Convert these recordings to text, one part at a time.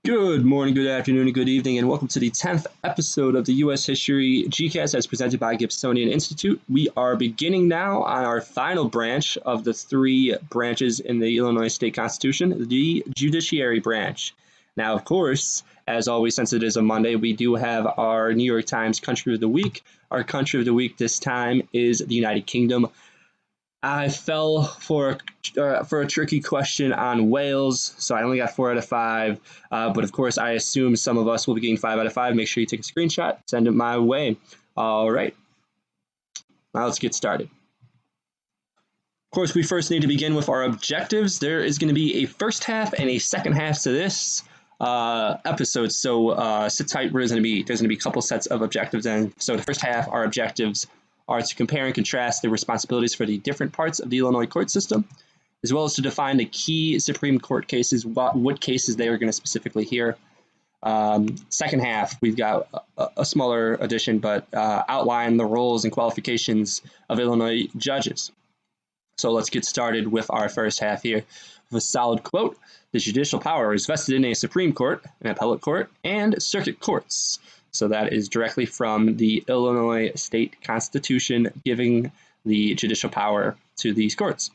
Good morning, good afternoon, and good evening, and welcome to the 10th episode of the U.S. History GCast as presented by Gibsonian Institute. We are beginning now on our final branch of the three branches in the Illinois State Constitution, the Judiciary branch. Now, of course, as always, since it is a Monday, we do have our New York Times Country of the Week. Our Country of the Week this time is the United Kingdom. I fell for a tricky question on Wales, so I only got 4 out of 5. But of course, I assume some of us will be getting 5 out of 5. Make sure you take a screenshot, send it my way. All right, now let's get started. Of course, we first need to begin with our objectives. There is going to be a first half and a second half to this episode, so sit tight. There's going to be a couple sets of objectives, and so the first half, our objectives are to compare and contrast the responsibilities for the different parts of the Illinois court system, as well as to define the key Supreme Court cases, what cases they are going to specifically hear. Second half, we've got a smaller addition, but outline the roles and qualifications of Illinois judges. So let's get started with our first half here with a solid quote. The judicial power is vested in a Supreme Court, an appellate court, and circuit courts. So that is directly from the Illinois State Constitution, giving the judicial power to these courts.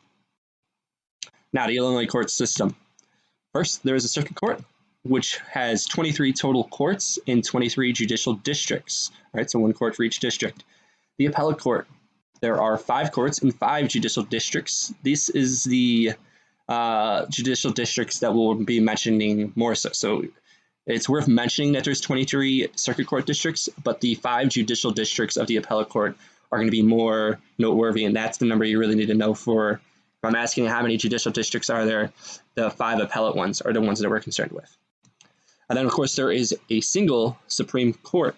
Now, the Illinois court system. First, there is a circuit court, which has 23 total courts in 23 judicial districts. All right, so 1 court for each district. The appellate court. There are 5 courts in 5 judicial districts. This is the judicial districts that we'll be mentioning more so. So it's worth mentioning that there's 23 circuit court districts, but the 5 judicial districts of the appellate court are going to be more noteworthy, and that's the number you really need to know for. If I'm asking how many judicial districts are there, the 5 appellate ones are the ones that we're concerned with. And then, of course, there is a single Supreme Court.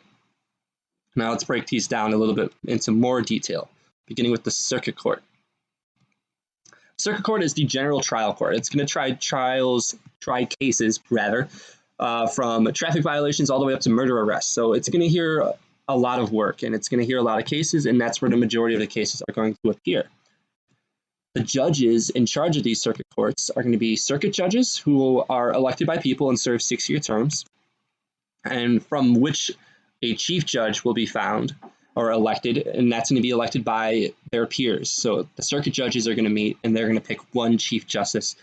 Now let's break these down a little bit into more detail, beginning with the circuit court. Circuit court is the general trial court. It's going to try cases, from traffic violations all the way up to murder arrests. So it's going to hear a lot of work, and it's going to hear a lot of cases, and that's where the majority of the cases are going to appear. The judges in charge of these circuit courts are going to be circuit judges who are elected by people and serve 6-year terms, and from which a chief judge will be found or elected, and that's going to be elected by their peers. So the circuit judges are going to meet, and they're going to pick one chief judge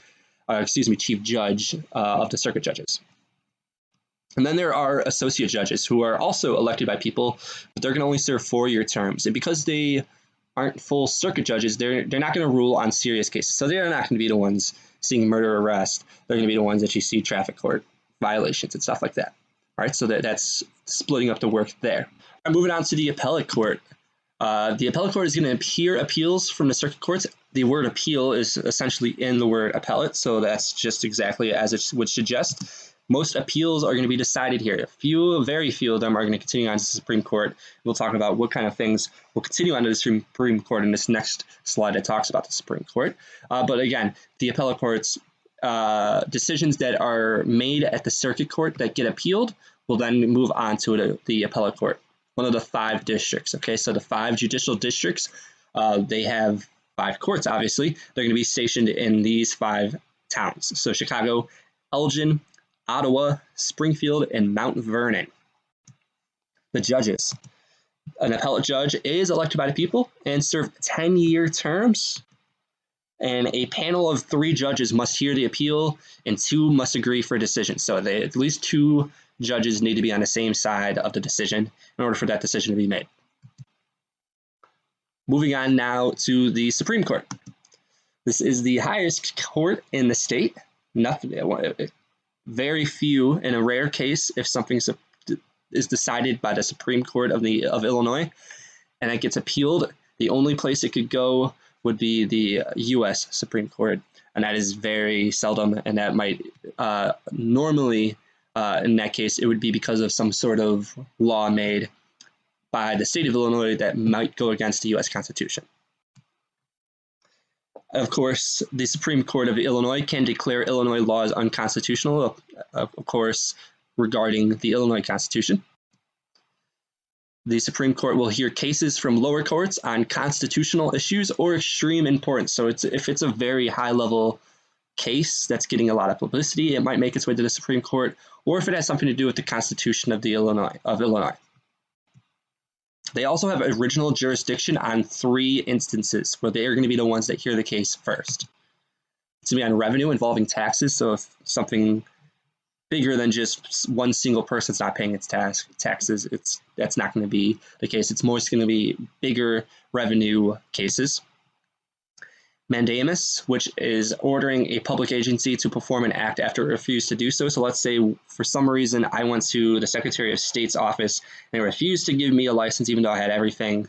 of the circuit judges. And then there are associate judges who are also elected by people, but they're going to only serve 4-year terms. And because they aren't full circuit judges, they're not going to rule on serious cases. So they're not going to be the ones seeing murder arrest. They're going to be the ones that you see traffic court violations and stuff like that. All right, so that's splitting up the work there. All right, moving on to the appellate court. The appellate court is going to hear appeals from the circuit courts. The word appeal is essentially in the word appellate, so that's just exactly as it would suggest. Most appeals are going to be decided here. Very few of them are going to continue on to the Supreme Court. We'll talk about what kind of things will continue on to the Supreme Court in this next slide that talks about the Supreme Court. But again, the appellate court's decisions that are made at the circuit court that get appealed will then move on to the appellate court, one of the 5 districts. Okay, so the 5 judicial districts, they have 5 courts, obviously. They're going to be stationed in these 5 towns. So Chicago, Elgin, Ottawa, Springfield, and Mount Vernon. The judges. An appellate judge is elected by the people and serve 10-year terms. And a panel of 3 judges must hear the appeal, and 2 must agree for a decision. So at least 2 judges need to be on the same side of the decision in order for that decision to be made. Moving on now to the Supreme Court. This is the highest court in the state. Very few, in a rare case, if something is decided by the Supreme Court of Illinois and it gets appealed, the only place it could go would be the U.S. Supreme Court, and that is very seldom, and that might normally, in that case, it would be because of some sort of law made by the state of Illinois that might go against the U.S. Constitution. Of course, the Supreme Court of Illinois can declare Illinois laws unconstitutional, of course, regarding the Illinois Constitution. The Supreme Court will hear cases from lower courts on constitutional issues or extreme importance. So if it's a very high-level case that's getting a lot of publicity, it might make its way to the Supreme Court, or if it has something to do with the Constitution of Illinois. They also have original jurisdiction on 3 instances where they are going to be the ones that hear the case first. It's going to be on revenue involving taxes, so if something bigger than just one single person's not paying its taxes, that's not going to be the case. It's most going to be bigger revenue cases. Mandamus, which is ordering a public agency to perform an act after it refused to do so. So let's say for some reason I went to the Secretary of State's office and they refused to give me a license even though I had everything,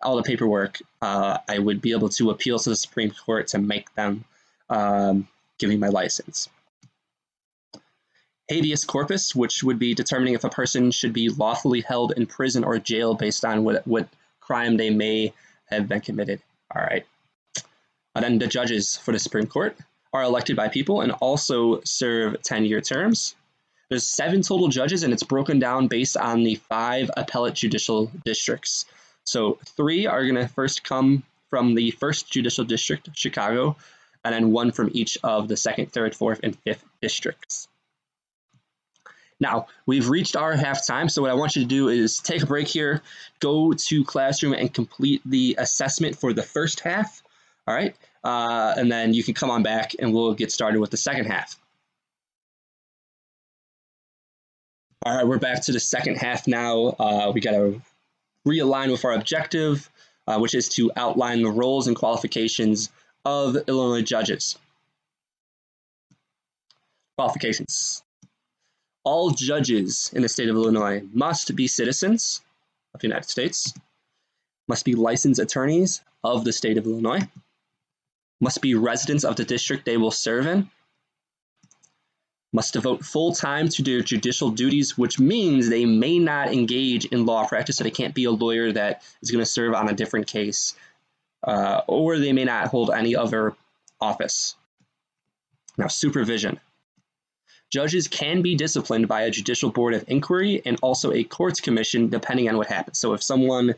all the paperwork. I would be able to appeal to the Supreme Court to make them give me my license. Habeas corpus, which would be determining if a person should be lawfully held in prison or jail based on what crime they may have been committed. All right. And then the judges for the Supreme Court are elected by people and also serve 10-year terms. There's 7 total judges, and it's broken down based on the 5 appellate judicial districts. So 3 are going to first come from the 1st Judicial District, Chicago, and then 1 from each of the 2nd, 3rd, 4th, and 5th districts. Now, we've reached our halftime, so what I want you to do is take a break here, go to Classroom and complete the assessment for the first half. All right, and then you can come on back and we'll get started with the second half. All right, we're back to the second half now. We got to realign with our objective, which is to outline the roles and qualifications of Illinois judges. Qualifications. All judges in the state of Illinois must be citizens of the United States, must be licensed attorneys of the state of Illinois, must be residents of the district they will serve in, must devote full time to their judicial duties, which means they may not engage in law practice, so they can't be a lawyer that is going to serve on a different case, or they may not hold any other office. Now, supervision. Judges can be disciplined by a judicial board of inquiry and also a courts commission, depending on what happens. So if someone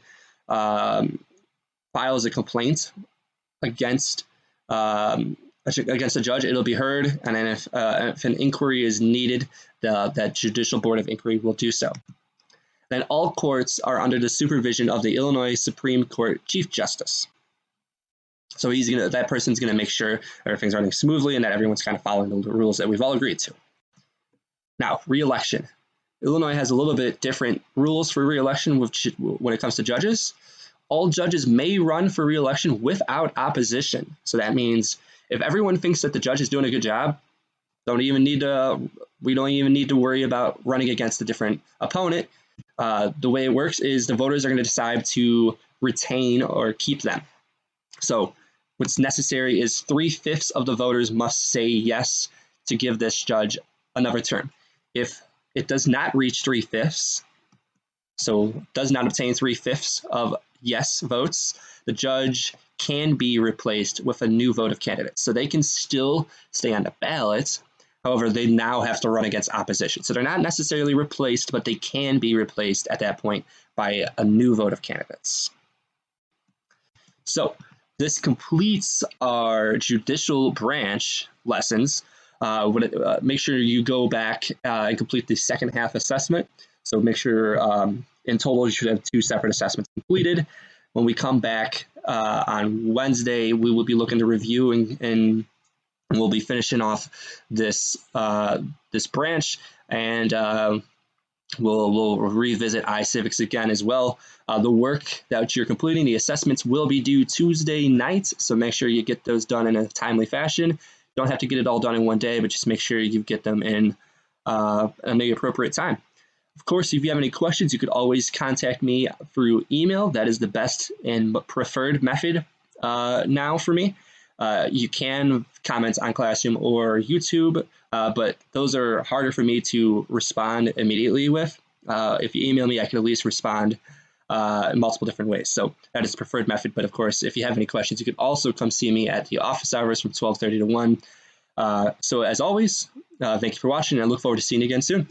files a complaint against a judge, it'll be heard, and then if an inquiry is needed, that judicial board of inquiry will do so. Then all courts are under the supervision of the Illinois Supreme Court Chief Justice. So that person's gonna make sure everything's running smoothly and that everyone's kind of following the rules that we've all agreed to. Now, re-election. Illinois has a little bit different rules for re-election when it comes to judges. All judges may run for re-election without opposition. So that means if everyone thinks that the judge is doing a good job, we don't even need to worry about running against a different opponent. The way it works is the voters are going to decide to retain or keep them. So what's necessary is 3/5 of the voters must say yes to give this judge another term. If it does not reach 3/5, so does not obtain 3/5 of yes votes, the judge can be replaced with a new vote of candidates. So they can still stay on the ballot. However, they now have to run against opposition. So they're not necessarily replaced, but they can be replaced at that point by a new vote of candidates. So this completes our judicial branch lessons. Make sure you go back and complete the second half assessment. So make sure in total you should have 2 separate assessments completed. When we come back on Wednesday, we will be looking to review and we'll be finishing off this branch, and we'll revisit iCivics again as well. The work that you're completing, the assessments, will be due Tuesday night, so make sure you get those done in a timely fashion. You don't have to get it all done in one day, but just make sure you get them in the appropriate time. Of course, if you have any questions, you could always contact me through email. That is the best and preferred method now for me. You can comment on Classroom or YouTube, but those are harder for me to respond immediately with. If you email me, I can at least respond in multiple different ways. So that is the preferred method. But of course, if you have any questions, you can also come see me at the office hours from 12:30 to 1. So as always, thank you for watching, and I look forward to seeing you again soon.